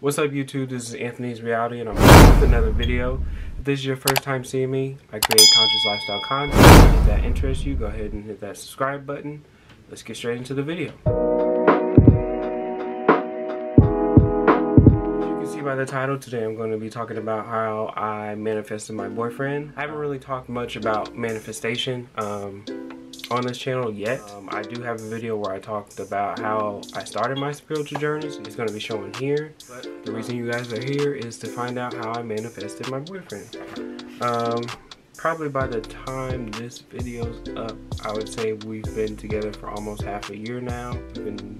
What's up YouTube, this is Anthony's Reality and I'm back with another video. If this is your first time seeing me, I create conscious lifestyle content. If that interests you, go ahead and hit that subscribe button. Let's get straight into the video. As you can see by the title, today I'm going to be talking about how I manifested my boyfriend. I haven't really talked much about manifestation on this channel yet. I do have a video where I talked about how I started my spiritual journey, so it's going to be showing here. But the reason you guys are here is to find out how I manifested my boyfriend. Probably by the time this video's up, I would say we've been together for almost half a year now. We've been,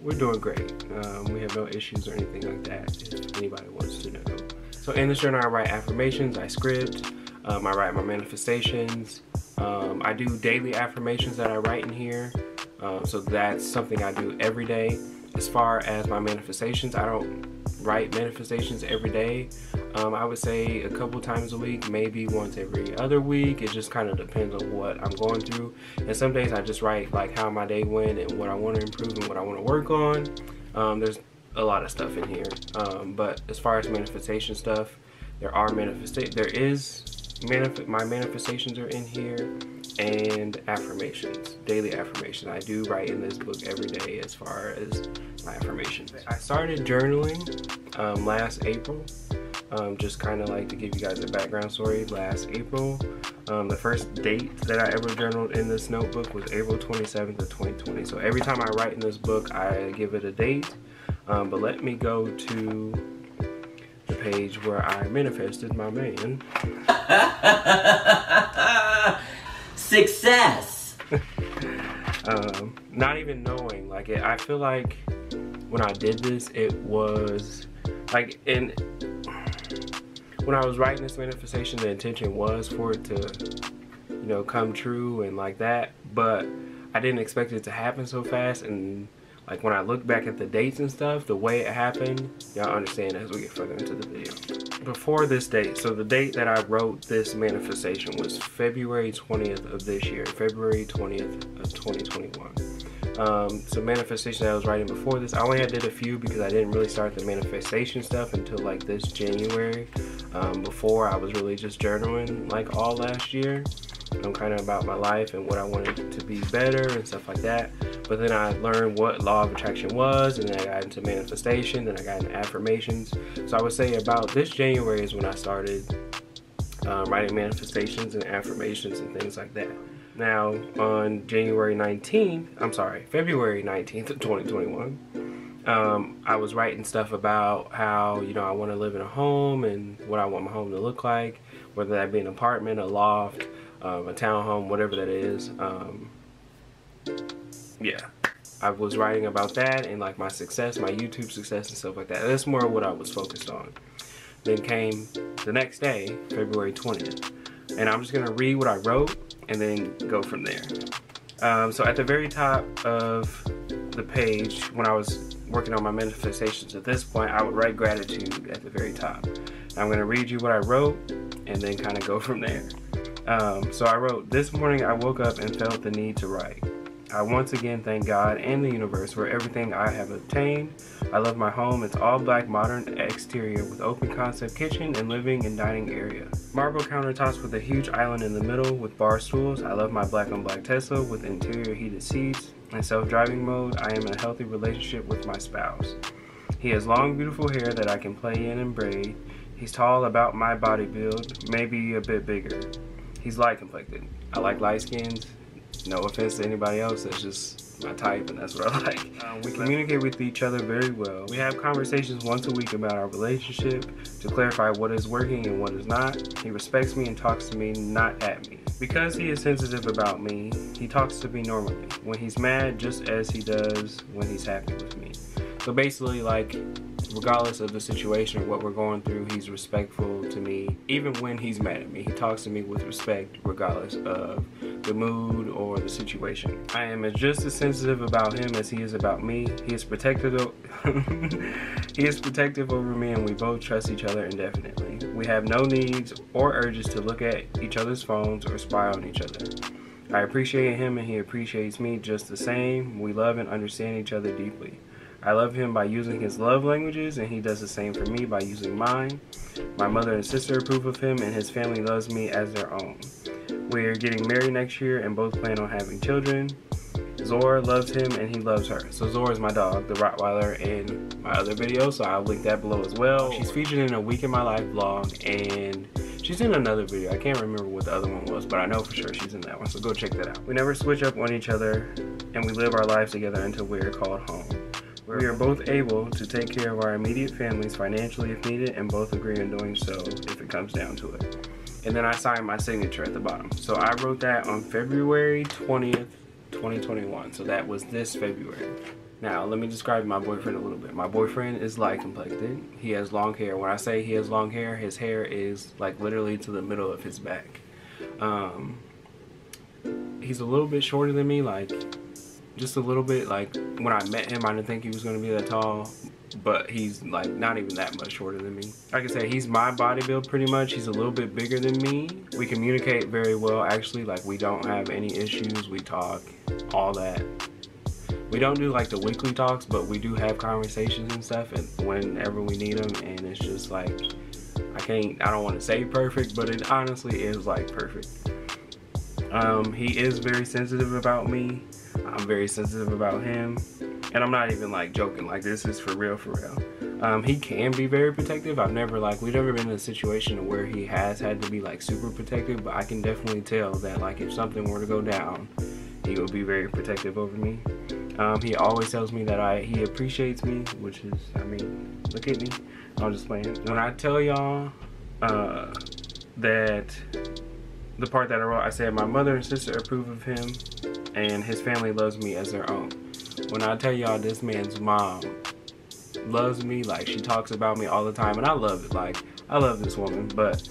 we're doing great. We have no issues or anything like that, if anybody wants to know. So in this journal, I write affirmations, I script, I write my manifestations. I do daily affirmations that I write in here, so that's something I do every day. As far as my manifestations, I don't write manifestations every day. I would say a couple times a week, maybe once every other week. It just kind of depends on what I'm going through. And some days I just write like how my day went and what I want to improve and what I want to work on. There's a lot of stuff in here, but as far as manifestation stuff, my manifestations are in here, and affirmations, daily affirmations. I do write in this book every day as far as my affirmations. I started journaling last April, just kind of like to give you guys a background story. Last April, the first date that I ever journaled in this notebook was April 27th of 2020. So every time I write in this book, I give it a date, but let me go to the page where I manifested my man. Success! Not even knowing, like, I feel like when I did this, it was like, when I was writing this manifestation, the intention was for it to, come true and like that, but I didn't expect it to happen so fast. And like when I look back at the dates and stuff, the way it happened, y'all understand as we get further into the video. Before this date, so the date that I wrote this manifestation was February 20th of this year, February 20th of 2021. So manifestation that I was writing before this, I only did a few because I didn't really start the manifestation stuff until like this January. Before, I was really just journaling like all last year. Kind of about my life and what I wanted to be better and stuff like that. But then I learned what law of attraction was, and then I got into manifestation, then I got into affirmations. So I would say about this January is when I started writing manifestations and affirmations and things like that. Now on February 19th of 2021, I was writing stuff about how, I want to live in a home and what I want my home to look like, whether that be an apartment, a loft, a townhome, whatever that is. Yeah, I was writing about that and like my success, my YouTube success and stuff like that. That's more what I was focused on. Then came the next day, February 20th, and I'm just gonna read what I wrote and then go from there. So at the very top of the page, when I was working on my manifestations at this point, I would write gratitude at the very top. I'm gonna read you what I wrote and then kind of go from there. So I wrote, this morning I woke up and felt the need to write. I once again thank God and the universe for everything I have obtained. I love my home. It's all black modern exterior with open concept kitchen and living and dining area. Marble countertops with a huge island in the middle with bar stools. I love my black on black Tesla with interior heated seats. In self-driving mode, I am in a healthy relationship with my spouse. He has long beautiful hair that I can play in and braid. He's tall, about my body build, maybe a bit bigger. He's light complected. I like light skins. No offense to anybody else, that's just my type and that's what I like. We communicate with each other very well. We have conversations once a week about our relationship to clarify what is working and what is not. He respects me and talks to me, not at me. Because he is sensitive about me, he talks to me normally. When he's mad, just as he does when he's happy with me. So basically, like, regardless of the situation or what we're going through, he's respectful to me. Even when he's mad at me, he talks to me with respect regardless of the mood or the situation. I am just as sensitive about him as he is about me. He is protective over me, and we both trust each other indefinitely. We have no needs or urges to look at each other's phones or spy on each other. I appreciate him and he appreciates me just the same. We love and understand each other deeply. I love him by using his love languages, and he does the same for me by using mine. My mother and sister approve of him, and his family loves me as their own. We're getting married next year and both plan on having children. Zora loves him and he loves her. So Zora is my dog, the Rottweiler, in my other video, so I'll link that below as well. She's featured in a Week in My Life vlog, and she's in another video. I can't remember what the other one was, but I know for sure she's in that one, so go check that out. We never switch up on each other, and we live our lives together until we are called home. We are both able to take care of our immediate families financially if needed, and both agree on doing so if it comes down to it. And then I signed my signature at the bottom. So I wrote that on February 20th, 2021. So that was this February. Now, let me describe my boyfriend a little bit. My boyfriend is light complected. He has long hair. When I say he has long hair, his hair is like literally to the middle of his back. He's a little bit shorter than me, like just a little bit. Like when I met him, I didn't think he was gonna be that tall, but he's like not even that much shorter than me. Like I said, he's my body build pretty much. He's a little bit bigger than me. We communicate very well, actually. Like we don't have any issues. We talk, all that. We don't do like the weekly talks, but we do have conversations and stuff, and whenever we need them. And it's just like, I don't want to say perfect, but it honestly is like perfect. He is very sensitive about me. I'm very sensitive about him. And I'm not even like joking, like this is for real, for real. He can be very protective. we've never been in a situation where he has had to be like super protective, but I can definitely tell that like if something were to go down, he will be very protective over me. He always tells me that he appreciates me, which is, I mean, look at me. I'm just playing. When I tell y'all that the part that I wrote, I said my mother and sister approve of him and his family loves me as their own. When I tell y'all this man's mom loves me, like she talks about me all the time, and I love it. Like I love this woman, but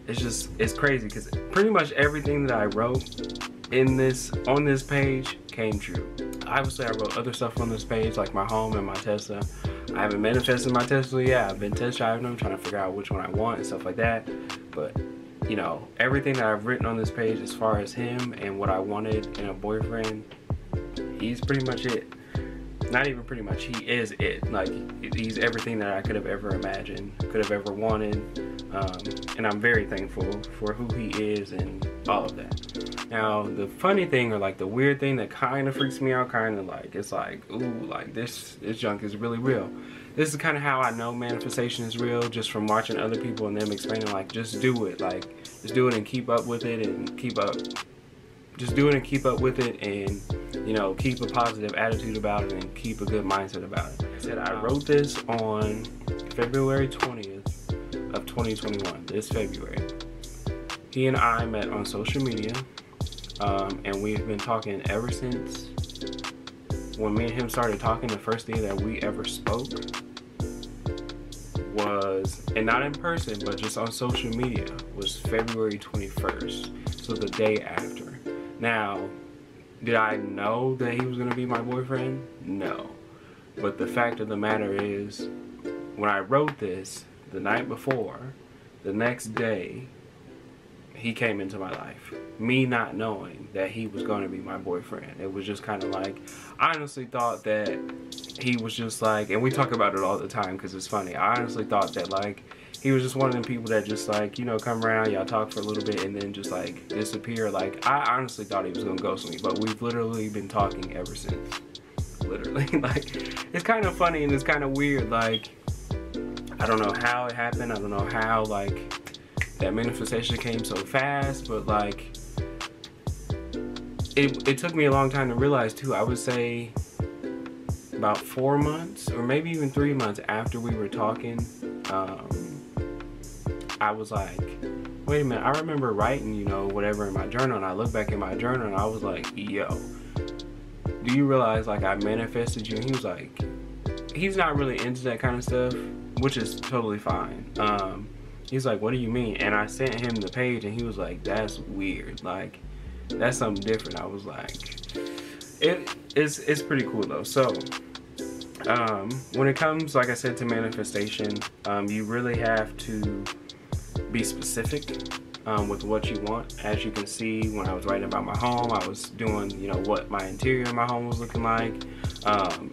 it's crazy because pretty much everything that I wrote on this page came true. Obviously I wrote other stuff on this page like my home and my Tesla. I haven't manifested my Tesla yet. I've been test driving them, trying to figure out which one I want and stuff like that. But you know, everything that I've written on this page as far as him and what I wanted in a boyfriend, he's pretty much it. Not even pretty much, he is it. Like he's everything that I could have ever imagined, could have ever wanted. And I'm very thankful for who he is and all of that. Now the funny thing, or like the weird thing that kind of freaks me out, kind of like, it's like, ooh, like this junk is really real. This is kind of how I know manifestation is real, just from watching other people and them explaining like, just do it, like just do it and keep up with it and keep up. Just do it and keep up with it, and you know, keep a positive attitude about it and keep a good mindset about it. Like I said, I wrote this on February 20th of 2021, this February. He and I met on social media, and we've been talking ever since. When me and him started talking, the first day that we ever spoke was, and not in person, but just on social media, was February 21st, so the day after. Now, did I know that he was going to be my boyfriend? No. But the fact of the matter is, when I wrote this the night before, the next day, he came into my life. Me not knowing that he was going to be my boyfriend. It was just kind of like, I honestly thought that he was just like, and we talk about it all the time because it's funny. I honestly thought that like, he was just one of them people that just like, you know, come around, y'all talk for a little bit and then just like disappear. Like, I honestly thought he was gonna ghost me, but we've literally been talking ever since. Literally. Like, it's kind of funny and it's kind of weird. Like, I don't know how it happened. I don't know how like that manifestation came so fast, but like it took me a long time to realize too. I would say about 4 months or maybe even 3 months after we were talking, I was like, wait a minute, I remember writing, you know, whatever in my journal, and I look back in my journal and I was like, yo, do you realize like I manifested you? And he was like, he's not really into that kind of stuff, which is totally fine. He's like, what do you mean? And I sent him the page and he was like, that's weird, like that's something different. I was like, it's pretty cool though. So when it comes, like I said, to manifestation, you really have to be specific. with what you want. As you can see, when I was writing about my home, I was doing, you know, what my interior of my home was looking like,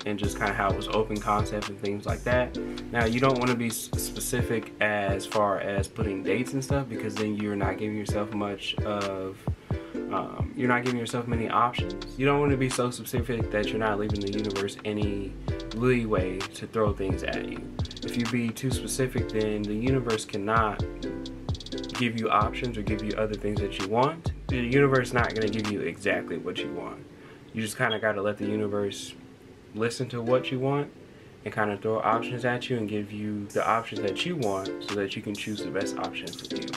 and just kind of how it was open concept and things like that. Now, you don't want to be specific as far as putting dates and stuff, because then you're not giving yourself much of you're not giving yourself many options. You don't want to be so specific that you're not leaving the universe any leeway to throw things at you. If you be too specific, then the universe cannot give you options or give you other things that you want. The universe is not going to give you exactly what you want. You just kind of got to let the universe listen to what you want and kind of throw options at you and give you the options that you want so that you can choose the best option for you.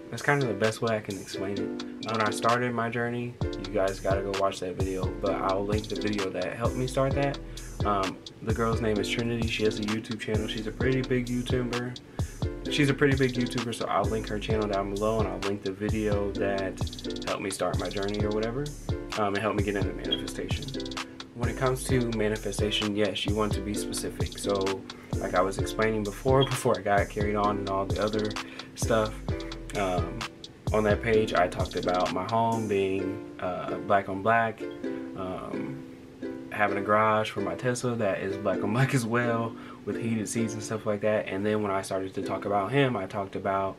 That's kind of the best way I can explain it. When I started my journey, you guys gotta go watch that video, but I'll link the video that helped me start that. The girl's name is Trinity. She has a YouTube channel. She's a pretty big YouTuber. So I'll link her channel down below, and I'll link the video that helped me start my journey or whatever, and helped me get into manifestation. When it comes to manifestation, yes, you want to be specific. So like I was explaining before I got carried on and all the other stuff, on that page I talked about my home being black on black, having a garage for my Tesla that is black on black as well, with heated seats and stuff like that. And then when I started to talk about him, I talked about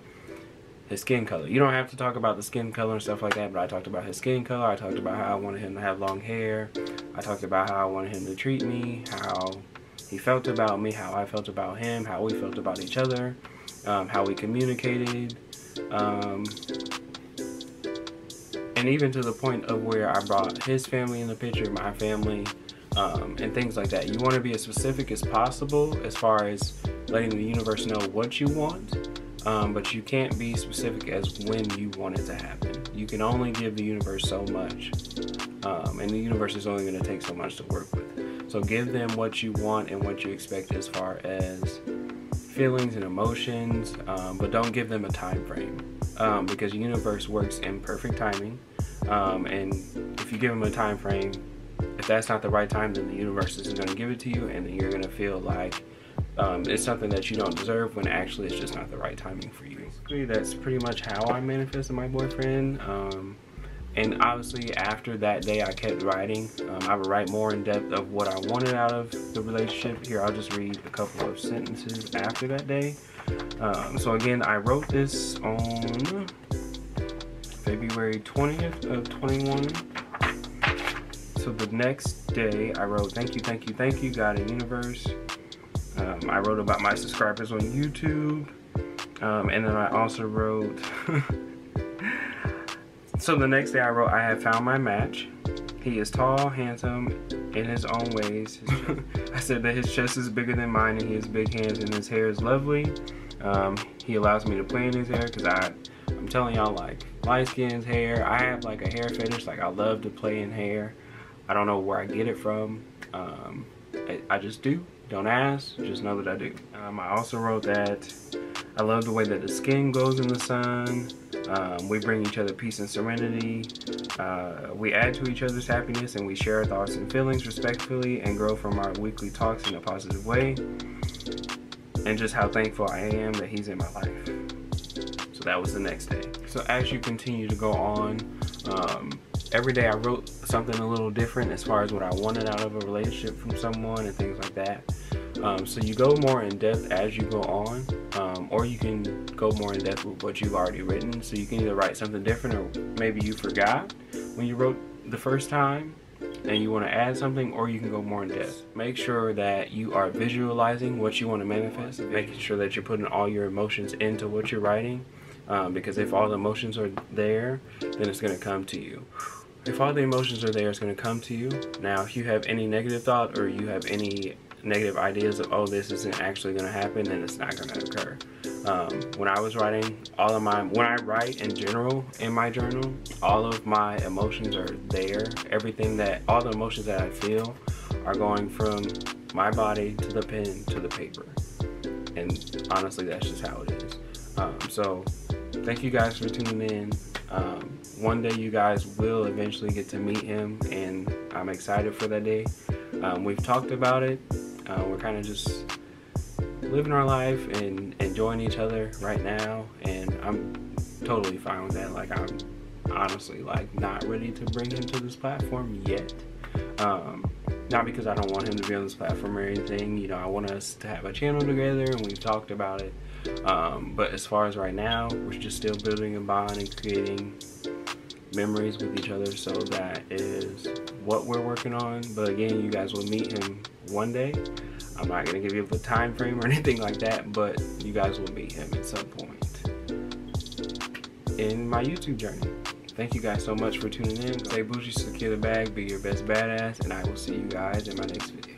his skin color. You don't have to talk about the skin color and stuff like that, but I talked about his skin color. I talked about how I wanted him to have long hair. I talked about how I wanted him to treat me, how he felt about me, how I felt about him, how we felt about each other, how we communicated, and even to the point of where I brought his family in the picture, my family, and things like that. You want to be as specific as possible as far as letting the universe know what you want, but you can't be specific as when you want it to happen. You can only give the universe so much, and the universe is only going to take so much to work with. So give them what you want and what you expect as far as feelings and emotions, but don't give them a time frame, because the universe works in perfect timing, and if you give them a time frame, if that's not the right time, then the universe isn't going to give it to you, and then you're going to feel like it's something that you don't deserve, when actually it's just not the right timing for you. Basically, that's pretty much how I manifested my boyfriend. And obviously after that day I kept writing. I would write more in depth of what I wanted out of the relationship. Here, I'll just read a couple of sentences after that day. So again, I wrote this on February 20th of 21. So the next day I wrote, thank you, God and universe. I wrote about my subscribers on YouTube. And then I also wrote, so the next day I wrote, I have found my match. He is tall, handsome, in his own ways. I said that his chest is bigger than mine, and he has big hands, and his hair is lovely. He allows me to play in his hair, because I'm telling y'all, like, light skin's hair, I have like a hair fetish. Like, I love to play in hair. I don't know where I get it from. I just do. Don't ask, just know that I do. I also wrote that I love the way that the skin glows in the sun. We bring each other peace and serenity. We add to each other's happiness, and we share our thoughts and feelings respectfully and grow from our weekly talks in a positive way. And just how thankful I am that he's in my life. So that was the next day. So as you continue to go on, every day I wrote something a little different as far as what I wanted out of a relationship from someone and things like that. So you go more in depth as you go on, or you can go more in depth with what you've already written. So you can either write something different, or maybe you forgot when you wrote the first time and you want to add something, or you can go more in depth. Make sure that you are visualizing what you want to manifest, making sure that you're putting all your emotions into what you're writing, because if all the emotions are there, then it's going to come to you. If all the emotions are there, it's going to come to you. Now, if you have any negative thought, or you have any negative ideas of, oh, this isn't actually going to happen, then it's not going to occur. When I was writing, when I write in general in my journal, all of my emotions are there. All the emotions that I feel are going from my body to the pen to the paper. And honestly, that's just how it is. So thank you guys for tuning in. One day you guys will eventually get to meet him, and I'm excited for that day. We've talked about it. We're kind of just living our life and enjoying each other right now, and I'm totally fine with that. Like, I'm honestly like not ready to bring him to this platform yet. Not because I don't want him to be on this platform or anything. You know, I want us to have a channel together, and we've talked about it. But as far as right now, we're just still building a bond and creating memories with each other. So that is what we're working on. But again, you guys will meet him one day. I'm not gonna give you a time frame or anything like that, but you guys will meet him at some point in my YouTube journey. Thank you guys so much for tuning in. Stay Boujee, secure the bag, be your best badass, and I will see you guys in my next video.